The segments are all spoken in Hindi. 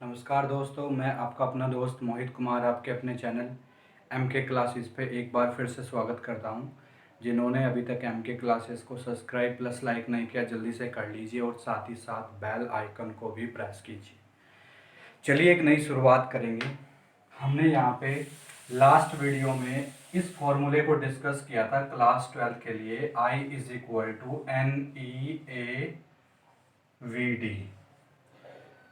नमस्कार दोस्तों, मैं आपका अपना दोस्त मोहित कुमार आपके अपने चैनल एमके क्लासेस पे एक बार फिर से स्वागत करता हूं। जिन्होंने अभी तक एमके क्लासेस को सब्सक्राइब प्लस लाइक नहीं किया, जल्दी से कर लीजिए और साथ ही साथ बेल आइकन को भी प्रेस कीजिए। चलिए एक नई शुरुआत करेंगे। हमने यहाँ पे लास्ट वीडियो में इस फॉर्मूले को डिस्कस किया था क्लास 12 के लिए, I is equal to NeAVD।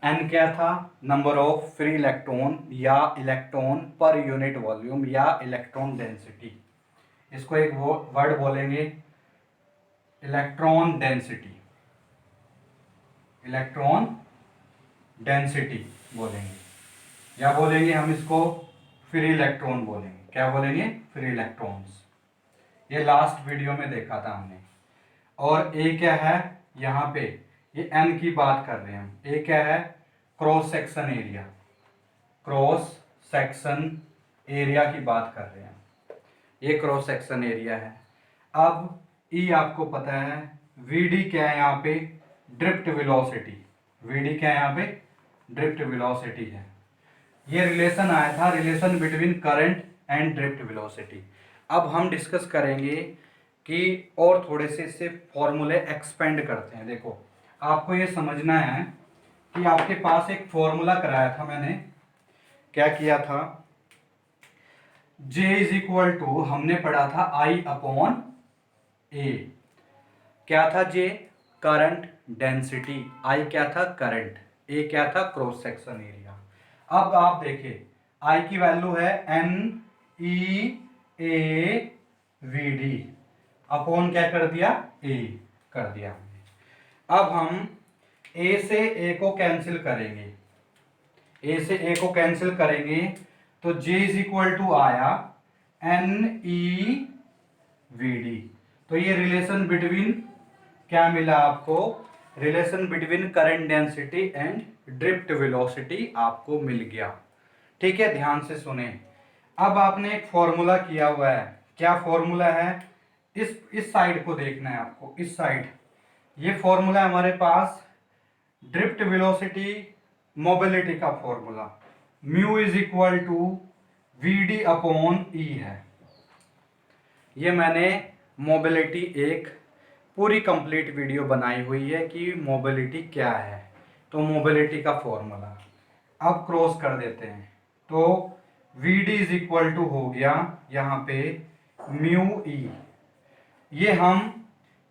N क्या था? नंबर ऑफ फ्री इलेक्ट्रॉन या इलेक्ट्रॉन पर यूनिट वॉल्यूम या इलेक्ट्रॉन डेंसिटी। इसको एक वर्ड बोलेंगे इलेक्ट्रॉन डेंसिटी। इलेक्ट्रॉन डेंसिटी बोलेंगे या बोलेंगे हम इसको फ्री इलेक्ट्रॉन बोलेंगे। क्या बोलेंगे? Free electrons. ये लास्ट वीडियो में देखा था हमने। और ए क्या है? यहाँ पे ये एन की बात कर रहे हैं हम। ए क्या है? Cross section area. Cross section area की बात कर रहे हैं, ये क्रॉस सेक्शन एरिया है। अब ई आपको पता है, वीडी क्या है यहाँ पे? Drift velocity. वीडी क्या है यहाँ पे? ड्रिफ्ट वेलोसिटी है। ये रिलेशन आया था, relation between current and drift velocity. अब हम डिस्कस करेंगे कि और थोड़े से इससे फॉर्मूले एक्सपेंड करते हैं। देखो, आपको ये समझना है कि आपके पास एक फॉर्मूला कराया था मैंने। क्या किया था? J इज इक्वल टू, हमने पढ़ा था I अपॉन A। क्या था J? Current density. I क्या था? करंट। A क्या था? Cross section area. अब आप देखिए, I की वैल्यू है NeAVD अपॉन क्या कर दिया? A कर दिया हमने। अब हम A से A को कैंसिल करेंगे। A से A को कैंसिल करेंगे तो J इज इक्वल टू आया NeVD। तो ये रिलेशन बिटवीन क्या मिला आपको? Relation between current density and drift velocity आपको मिल गया। ठीक है, ध्यान से सुने। अब आपने एक फॉर्मूला किया हुआ है। क्या फॉर्मूला है? इस साइड को देखना है आपको, इस साइड। ये फॉर्मूला है हमारे पास ड्रिफ्ट वेलोसिटी मोबिलिटी का formula. Mu is equal to VD upon E है। ये मैंने मोबिलिटी एक पूरी कंप्लीट वीडियो बनाई हुई है कि मोबिलिटी क्या है। तो मोबिलिटी का फॉर्मूला अब क्रॉस कर देते हैं तो वीडी इज इक्वल टू हो गया यहाँ पे म्यू ई। ये हम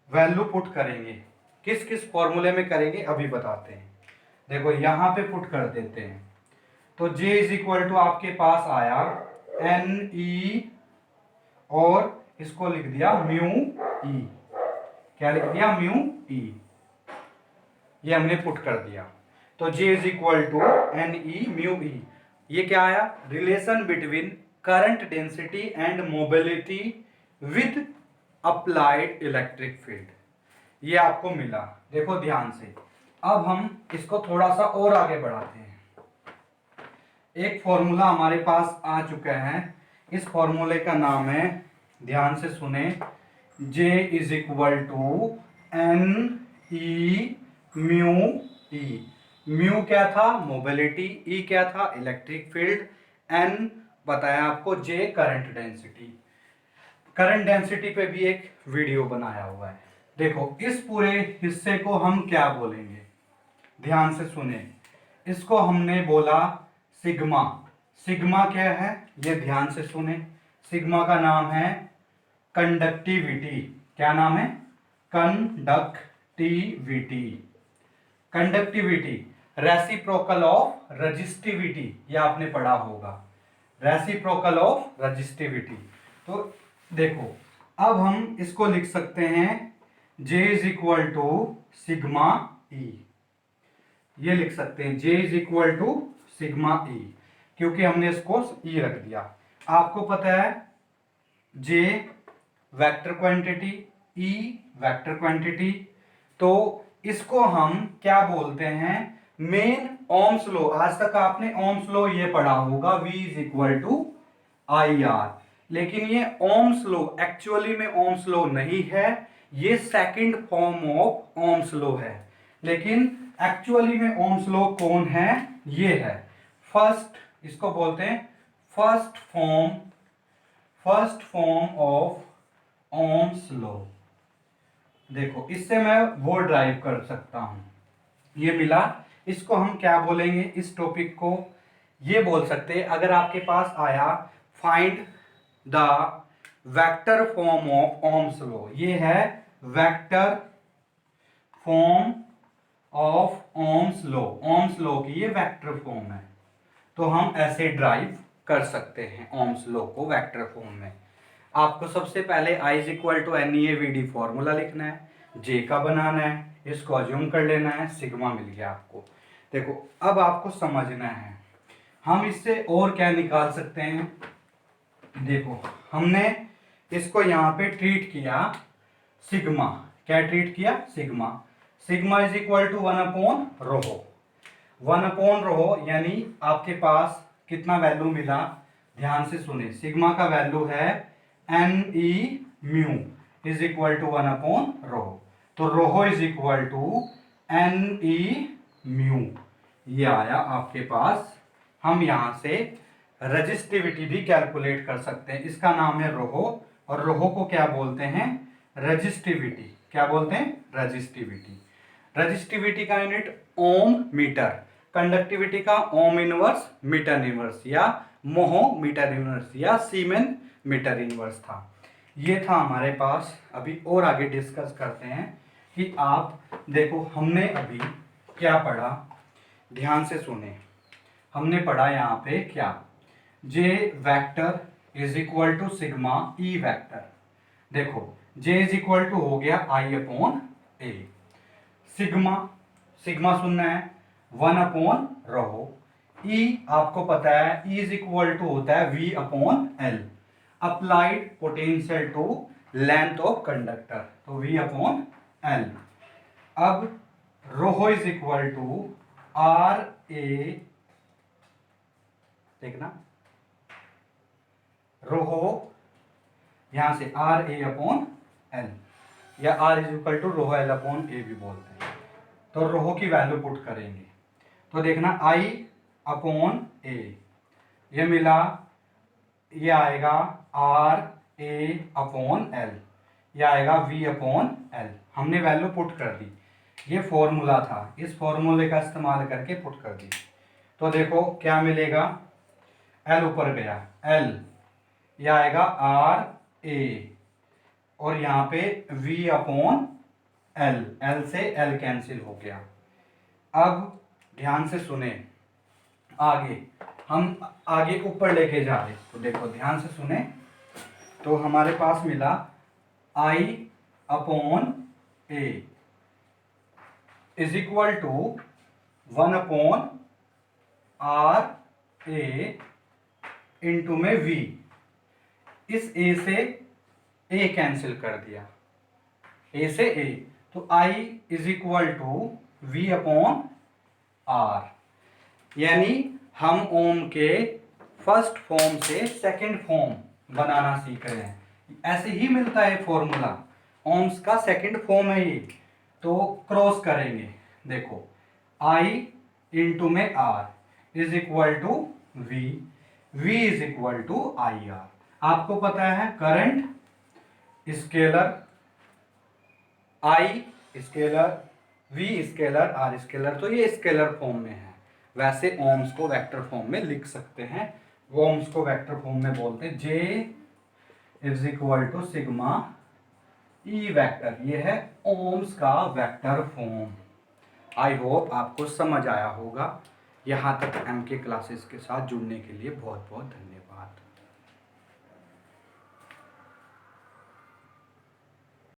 वैल्यू पुट करेंगे। किस किस फॉर्मूले में करेंगे अभी बताते हैं। देखो, यहां पे पुट कर देते हैं तो J इज इक्वल टू आपके पास आया NE और इसको लिख दिया म्यू ई। क्या लिख दिया? Mu E. ये हमने पुट कर दिया तो J is equal to NE mu E. ये क्या आया? Relation between current density and mobility with applied electric field, ये आपको मिला। देखो ध्यान से, अब हम इसको थोड़ा सा और आगे बढ़ाते हैं। एक फॉर्मूला हमारे पास आ चुका है। इस फॉर्मूले का नाम है, ध्यान से सुने, J is equal to NE mu E. Mu क्या था? मोबिलिटी। ई क्या था? Electric field. N बताया आपको J current density. Current density पे भी एक वीडियो बनाया हुआ है। देखो, इस पूरे हिस्से को हम क्या बोलेंगे? ध्यान से सुने। इसको हमने बोला सिग्मा। सिग्मा क्या है? ये ध्यान से सुने। सिग्मा का नाम है कंडक्टिविटी। क्या नाम है? Conductivity. Conductivity reciprocal of resistivity, ये आपने पढ़ा होगा। Reciprocal of resistivity. तो देखो, अब हम इसको लिख सकते हैं J is equal to sigma E. ये लिख सकते हैं J is equal to sigma E, क्योंकि हमने इसको ई रख दिया। आपको पता है J vector quantity, E vector quantity. तो इसको हम क्या बोलते हैं? Main Ohm's law. आज तक आपने ओम्स लॉ ये पढ़ा होगा, V is equal to IR। लेकिन ये ओम्स लॉ एक्चुअली में ओम्स लॉ नहीं है, ये second form of Ohm's law है। लेकिन एक्चुअली में ओम्स लॉ कौन है? ये है फर्स्ट, इसको बोलते हैं first form of Ohm's law. देखो इससे मैं वो ड्राइव कर सकता हूं, ये मिला। इसको हम क्या बोलेंगे इस टॉपिक को? ये बोल सकते हैं, अगर आपके पास आया find the vector form of Ohm's law, ये है vector form of Ohm's law. Ohm's law की ये वेक्टर फॉर्म है, तो हम ऐसे ड्राइव कर सकते हैं ओम्स लॉ को वेक्टर फॉर्म में। आपको सबसे पहले I is equal to NEAVD formula लिखना है, J का बनाना है, इसको अज्यूम कर लेना है, सिग्मा मिल गया आपको। देखो अब आपको समझना है हम इससे और क्या निकाल सकते हैं। देखो हमने इसको यहाँ पे ट्रीट किया सिग्मा, क्या ट्रीट किया? Sigma. Sigma is equal to 1/ρ। 1/ρ यानी आपके पास कितना वैल्यू मिला? ध्यान से सुने, सिग्मा का वैल्यू है NE mu is equal to 1/ρ। तो ρ is equal to NE mu, ये आया आपके पास। हम यहां से रजिस्टिविटी भी कैलकुलेट कर सकते हैं, इसका नाम है ρ, और ρ को क्या बोलते हैं? रजिस्टिविटी। क्या बोलते हैं? रजिस्टिविटी। रजिस्टिविटी का यूनिट ओम मीटर, कंडक्टिविटी का ओम इनवर्स मीटर इनवर्स, या मोहो मीटर इनवर्स, या सीमेन मीटर इनवर्स था। ये था हमारे पास। अभी और आगे डिस्कस करते हैं कि आप देखो हमने अभी क्या पढ़ा, ध्यान से सुने। हमने पढ़ा यहाँ पे क्या? J vector is equal to sigma E vector. देखो J इज इक्वल टू हो गया I/A। सिग्मा, सिग्मा सुनना है 1/ρ। E आपको पता है E इज इक्वल टू होता है V/L, applied potential to length of conductor, तो V/L। अब ρ इज इक्वल टू RA, देखना ρ यहां से RA/L, या R is equal to ρL/A भी बोलते हैं। तो ρ की वैल्यू पुट करेंगे तो देखना I/A, ये मिला, ये आएगा RA/L, ये आएगा V/L। हमने वैल्यू पुट कर दी, ये फॉर्मूला था, इस फॉर्मूले का इस्तेमाल करके पुट कर दी। तो देखो क्या मिलेगा? L ऊपर गया L, ये आएगा RA, और यहाँ पे V/L, L से L कैंसिल हो गया। अब ध्यान से सुने, आगे हम आगे ऊपर लेके जा रहे, तो देखो ध्यान से सुने। तो हमारे पास मिला I/A is equal to 1/RA into में V। इस A से A कैंसिल कर दिया, A से A, तो I is equal to V/R। यानी हम ओम के फर्स्ट फॉर्म से सेकंड फॉर्म बनाना सीख रहे हैं। ऐसे ही मिलता है फॉर्मूला, ओम्स का सेकंड फॉर्म है ये। तो क्रॉस करेंगे, देखो I इंटू में R is equal to V, V is equal to IR। आपको पता है current scalar, I scalar, V scalar, R scalar, तो ये स्केलर फॉर्म में है। वैसे ओम्स को वेक्टर फॉर्म में लिख सकते हैं। ओम्स को वेक्टर फॉर्म में बोलते हैं J is equal to sigma E vector. ये है ओम्स का वेक्टर फॉर्म। आई होप आपको समझ आया होगा। यहाँ तक MK क्लासेस के साथ जुड़ने के लिए बहुत बहुत धन्यवाद।